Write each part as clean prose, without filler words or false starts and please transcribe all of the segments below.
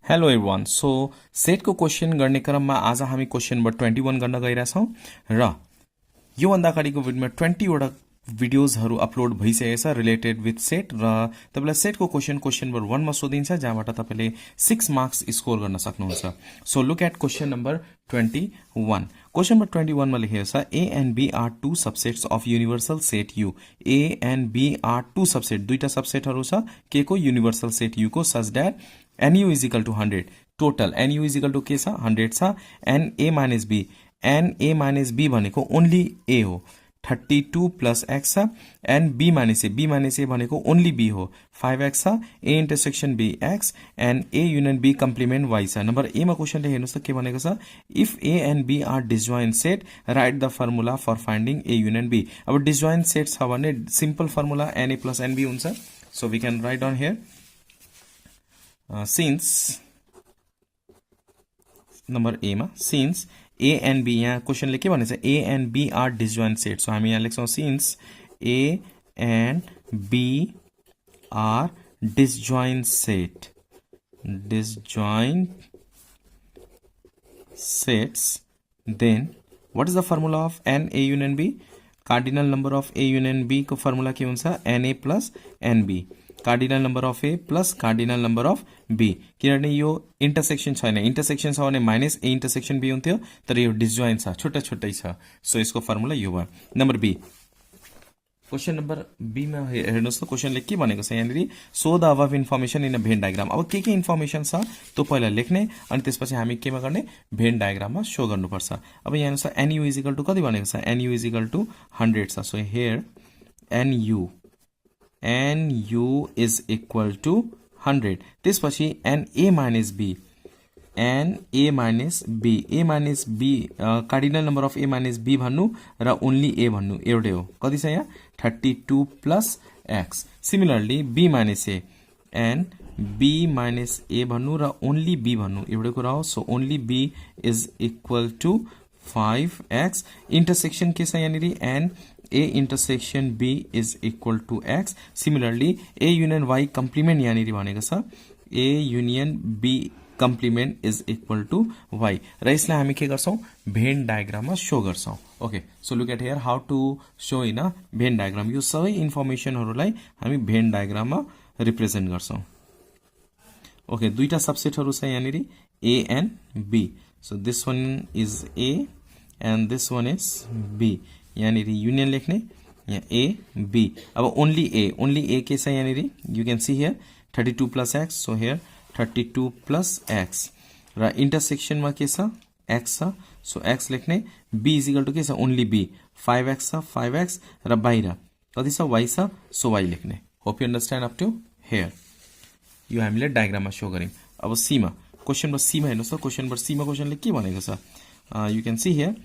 Hello everyone. So सेटको question गर्ने क्रममा आज हामी क्वेसन नम्बर 21 गर्न गइरहेछौँ र योभन्दा अगाडिको भिडियोमा 20वटा भिडियोजहरू अपलोड भइसकेको छ रिलेटेड विथ सेट र तपाईँलाई सेटको क्वेसन नम्बर 1 मा सोधिन्छ जहाँबाट तपाईँले 6 मार्क्स स्कोर गर्न सक्नुहुन्छ। So look at question number 21। Question number 21 मा लेखेको छ A and B are two subsets of universal set U. A and B are two subset, दुईटा सबसेटहरू छ के को युनिभर्सल सेट यु को such that NU is equal to 100. Total NU is equal to के छ 100 छ and A minus B. and A minus B भनेको only A हो 32 plus X छ and B minus A भनेको only B हो 5X छ A intersection B X and A union B complement Y छ। नम्बर A मा क्वेशनले हेर्नुस् त के भनेको छ if A and B are disjoint set write the formula for finding A union B। अब disjoint set छ भने simple formula NA plus NB हुन्छ। So we can write down here since number A मा since A and B, यहाँ क्वेशनले के भनेछ A and B are disjoint set। So हामी यहाँ लेख्छौँ since A and B are disjoint sets then what is the formula of N A union B? cardinal number of A union B को formula के हुन्छ NA plus NB, cardinal number of A plus cardinal number of B. किनभने यो intersection छैन, intersection छ भने minus A intersection be हुन्थ्यो तर यो डिसजोइन्ट छ, छुट्टा छुट्टै छ। सो यसको फर्मुला यो भयो। Number B, question number B मा हेर्नुस् त क्वेशनले के भनेको छ यहाँनिर so the above information in a Venn diagram. अब के इन्फर्मेसन छ त्यो पहिला लेख्ने अनि त्यसपछि हामी केमा गर्ने भेन डायग्राममा शो गर्नुपर्छ। अब यहाँ हेर्नुस् NU इज इक्वल टु कति भनेको छ NU इज इक्वल टु 100 छ। So here NU is equal to 100। त्यसपछि NA minus B, NA minus B, A minus B cardinal number of A minus B भन्नु र ओन्ली A भन्नु एउटै हो। कति छ यहाँ 32 plus X। Similarly B minus A and B minus A भन्नु र ओन्ली B भन्नु एउटै कुरा हो। So only B is equal to 5X। Intersection के छ यहाँनिर and A intersection B is equal to X। Similarly, A union Y complement यानी भनेको छ A union B complement is equal to Y। र यसलाई हामी के गर्छौं भेन डायग्राममा शो गर्छौं। Okay, so look at here how to show in a Venn diagram. यो सबै इन्फर्मेसनहरुलाई हामी भेन डायग्राममा रिप्रेजेन्ट गर्छौं। ओके, दुईटा सबसेटहरु छ यहाँनिर A and B। So this one is A and this one is B। यहाँनिर युनियन लेख्ने यहाँ A B। अब ओन्ली A के छ यहाँनिर you can see here 32 plus X। So here 32 plus X र इंटरसेक्शनमा के छ X छ। सो X लेख्ने B इज इक्वल टु के छ ओन्ली B 5X छ 5X र बाहिर कति छ Y छ। सो Y लेख्ने। Hope you understand up to here. यो हामीले डायग्राममा शो गर्यौं। अब C मा क्वेशन नम्बर C मा हेर्नुस् त क्वेशन नम्बर C मा क्वेशनले के भनेको छ you can see here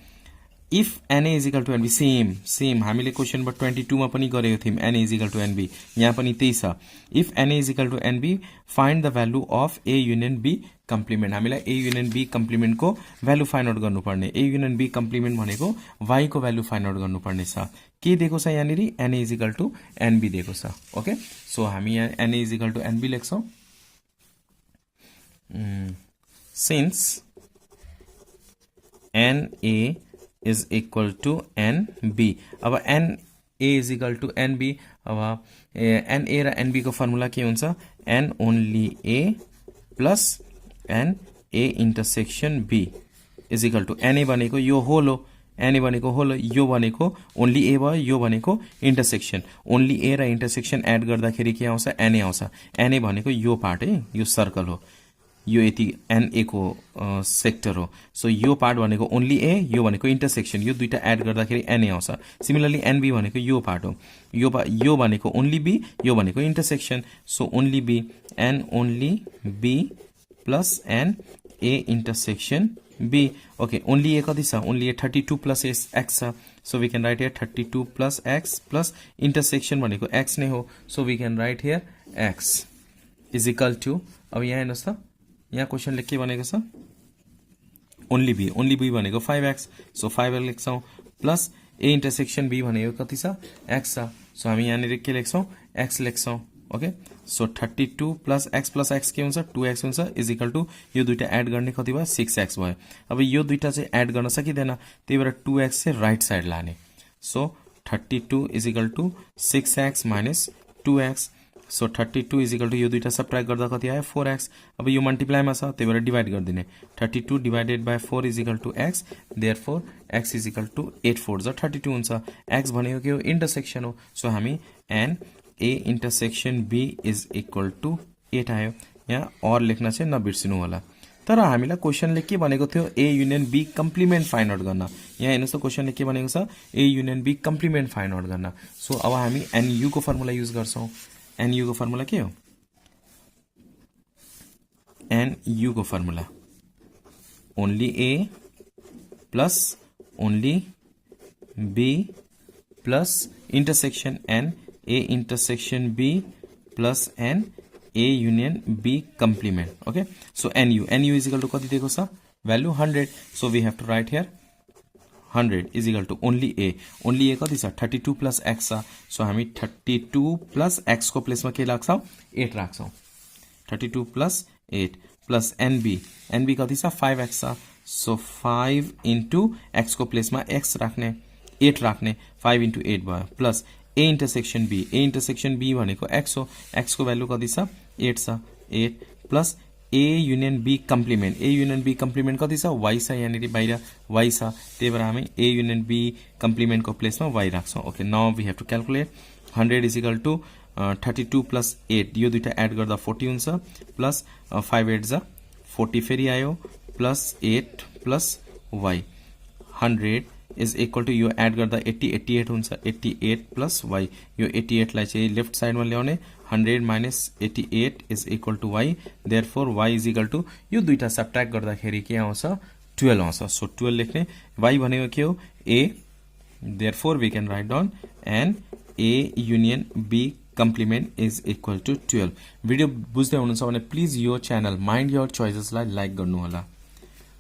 if NA is equal to NB, same हामीले क्वेशन नम्बर 22 मा पनि गरेको थियौं NA is equal to NB, यहाँ पनि त्यही छ। if NA is equal to NB find the value of A union B complement। हामीलाई A union B complement को भ्यालु फाइन्ड आउट गर्नुपर्ने। A union B complement भनेको Y को value find out गर्नुपर्ने छ। के दिएको छ यहाँनिर NA is equal to NB दिएको छ। ओके, सो हामी यहाँ NA is equal to NB लेख्छौं। since NA is equal to NB। अब NA is equal to NB। अब NA र NB को फर्मुला के हुन्छ N only A plus N A intersection B is equal to NA भनेको यो whole हो, NA भनेको होल, यो भनेको ओन्ली A भयो, यो भनेको इंटरसेक्शन। ओन्ली A र इंटरसेक्शन एड गर्दाखेरि के आउँछ NA आउँछ। NA भनेको यो पार्ट है, यो सर्कल हो, यो यति NA को सेक्टर हो। सो यो पार्ट भनेको ओन्ली A, यो भनेको इंटरसेक्शन, यो दुईटा एड गर्दाखेरि NA आउँछ। सिमिलरली NB भनेको यो पार्ट हो, यो भनेको ओन्ली B, यो भनेको intersection. So only B N only B plus N A intersection B। Okay, only A कति छ ओन्ली A 32 प्लस X छ। So we can write here 32 plus X plus intersection भनेको X नै हो। So we can write here X is equal to, अब यहाँ हेर्नुस् त यहाँ क्वेशनले के भनेको छ ओन्ली B भनेको 5X। सो 5X लेख्छौं प्लस A इंटरसेक्शन B भनेको कति छ X छ। सो हामी यहाँनिर के लेख्छौं X लेख्छौं। ओके सो 32 प्लस एक्स के हुन्छ 2x हुन्छ इज इक्वल टू यो दुईटा एड गर्ने कति भयो 6x भयो। अब यो दुईटा चाहिँ एड गर्न सकिँदैन, त्यही भएर 2x चाहिँ राइट साइड लाने। So 32 is equal to 6x minus 2x। So 32 is equal to यो दुईटा सबट्र्याक्ट गर्दा कति आयो 4x। अब यो मल्टिप्लाईमा छ त्यही भएर डिभाइड गरिदिने। 32 divided by 4 is equal to x, therefore x is equal to 8 4 जा 32 हुन्छ। x भनेको के हो इन्टरसेक्सन हो, सो हामी n A intersection B is equal to 8 आयो। यहाँ और लेख्न चाहिँ नबिर्सिनु होला। तर हामीलाई क्वेसनले के भनेको थियो A union B complement find out गर्न। यहाँ हेर्नुहोस् त क्वेसनले के भनेको छ A union B complement find out गर्न। सो अब हामी एनयू को फर्मुला युज गर्छौं। एनयू को फर्मुला के हो एनयू को formula only A plus only B plus intersection N A intersection B plus N A union B complement. Okay so N U is equal to कति दिएको छ value 100। So we have to write here 100 is equal to only A कति छ 32 plus x छ। So हामी 32 plus x को प्लेसमा के राख्छौं 8 राख्छौं। 32 plus 8 plus NB कति छ 5x छ। सो 5 इन्टु एक्स को प्लेसमा एक्स राख्ने 8 राख्ने 5 इन्टु 8 भयो प्लस ए इन्टरसेक्सन बी भनेको एक्स हो। एक्स को भ्यालु कति छ 8 छ 8 plus A union B complement कति छ वाई छ। यहाँनिर बाहिर वाई छ त्यही भएर हामी ए युनियन बी कम्प्लिमेन्ट को प्लेसमा वाई राख्छौं। Okay now we have to calculate 100 is equal to 32 plus 8 यो दुईटा एड गर्दा 40 हुन्छ प्लस 5 8 जा 40 फेरि आयो plus 8 plus Y 100 is equal to यो एड गर्दा 88 हुन्छ 88 प्लस वाई। यो 88 लाई चाहिँ लेफ्ट साइडमा ल्याउने 100 minus 88 is equal to Y, therefore Y is equal to यो दुईटा सबट्र्याक्ट गर्दाखेरि के आउँछ 12 आउँछ। सो 12 लेख्ने वाई भनेको के हो ए, therefore we can write down and A union B complement is equal to 12। Video बुझ्दै हुनुहुन्छ भने प्लिज यो च्यानल माइन्ड योर चोइसेसलाई लाइक गर्नु होला।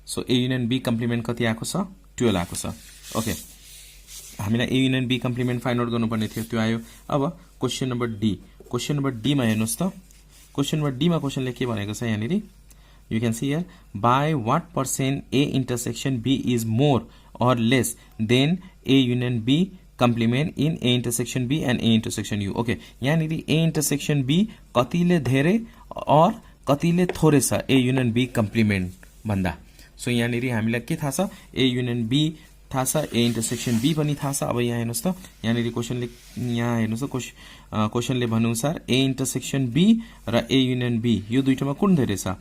So A union B complement कति आएको छ 12 आएको छ। ओके हामीलाई A union B complement find out गर्नुपर्ने थियो त्यो आयो। अब क्वेसन नम्बर डी मा हेर्नुहोस् त क्वेसन नम्बर डी मा क्वेसनले के भनेको छ यहाँनिर you can see here by what % A intersection B is more or less than A union B complement in A intersection B and A intersection U. Okay यहाँनिर A intersection be कतिले धेरै और कतिले थोरै छ ए युनियन बी कम्प्लिमेन्ट भन्दा। So यहाँनिर हामीलाई के थाहा छ ए युनियन बी थाहा छ ए इन्टरसेक्सन बी पनि थाहा छ। अब यहाँ हेर्नुहोस् त यहाँनिर क्वेसनले भनेअनुसार ए इन्टरसेक्सन बी र ए युनियन बी यो दुईटामा कुन धेरै छ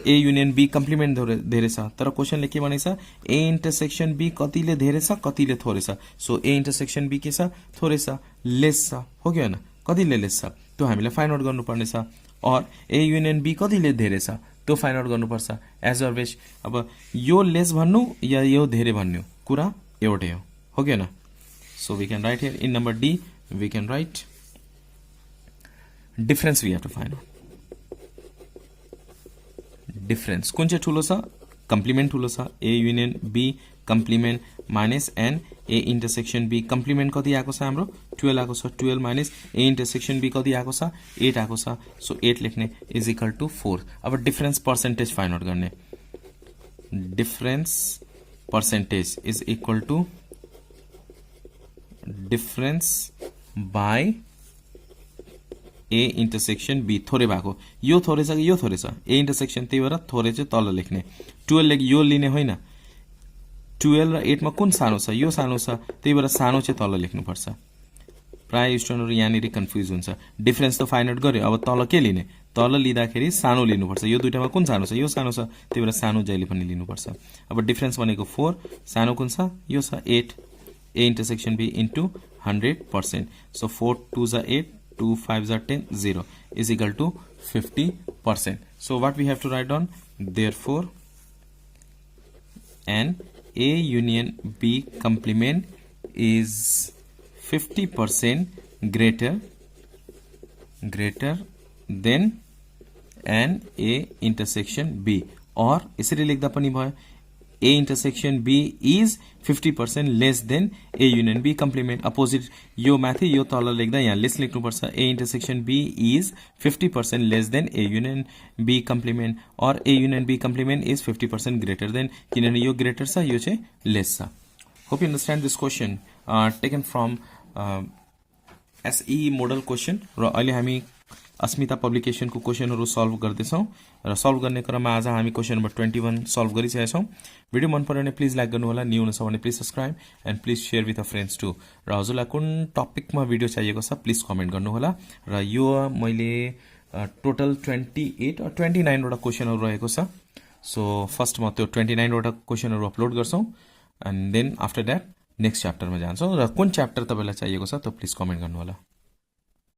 ए युनियन बी कम्प्लिमेन्ट धेरै छ। तर क्वेसनले के भनेछ ए इन्टरसेक्सन बी कतिले धेरै छ कतिले थोरै छ। सो ए इन्टरसेक्सन बी के छ थोरै छ लेस छ हो कि होइन कतिले लेस छ त्यो हामीलाई फाइन्ड आउट गर्नुपर्ने छ। और ए युनियन बी कतिले धेरै छ त्यो फाइन्ड आउट गर्नुपर्छ एज अलवेज। अब यो लेस भन्नु या यो धेरै भन्नु कुरा एउटै हो कि होइन। So we can write here in number D we can write difference we have to find out. Difference कुन चाहिँ ठुलो छ कम्प्लिमेन्ट ठुलो छ A union B complement minus n A intersection B complement कति आएको छ हाम्रो 12 आएको छ 12 माइनस ए इन्टरसेक्सन बी कति आएको छ 8 आएको छ। सो 8 लेख्ने इज इक्वल टू 4। अब डिफरेन्स पर्सेन्टेज फाइन्ड आउट गर्ने difference percentage is equal to difference by A intersection B थोरै भएको यो थोरै छ कि यो थोरै छ ए इन्टरसेक्सन त्यही भएर थोरै चाहिँ तल लेख्ने 12 यो लिने होइन 12 र 8 मा कुन सानो छ यो सानो छ त्यही भएर सानो चाहिँ तल लेख्नुपर्छ। प्राय स्टुडेन्टहरु यहाँनिर कन्फ्युज हुन्छ डिफरेन्स त फाइन्ड आउट गर्यो अब तल के लिने तल लिँदाखेरि सानो लिनुपर्छ यो दुईटामा कुन सानो छ यो सानो छ त्यही भएर सानो जहिले पनि लिनुपर्छ। अब डिफरेन्स भनेको 4 सानो कुन छ यो छ 8 A intersection B into 100%। So 4 2 जा 8 2 5 जा 10 0 is equal to 50%. So what we have to write down therefore an A union B complement is 50% greater than an A intersection B। और यसरी लेख्दा पनि भयो A intersection B is 50% less than A union B complement opposite यो माथि यो तल लेख्दा यहाँ लेस लेख्नुपर्छ A intersection B is 50% less than A union B complement or A union B complement is 50% greater than किनभने यो ग्रेटर छ यो चाहिँ लेस छ hope you understand this question taken from SE model question र अहिले हामी अस्मिता पब्लिकेशनको क्वेशनहरु सल्भ गर्दैछौं र सल्भ गर्ने क्रममा आज हामी क्वेशन नम्बर 21 सल्भ गरिसकेका छौं भिडियो मन पर्यो भने प्लिज लाइक गर्नु होला न्यू हुनुहुन्छ भने please subscribe and please share with a friends to र हजुरलाई कुन टपिकमा भिडियो चाहिएको छ प्लिज कमेन्ट गर्नु होला र यो मैले टोटल 28 or 29 वटा क्वेशनहरु रहेको छ सो फर्स्ट म त्यो 29 वटा क्वेशनहरु अपलोड गर्छौं and then after that next च्याप्टरमा जान्छौं र कुन च्याप्टर तपाईलाई चाहिएको छ त्यो प्लिज कमेन्ट गर्नु होला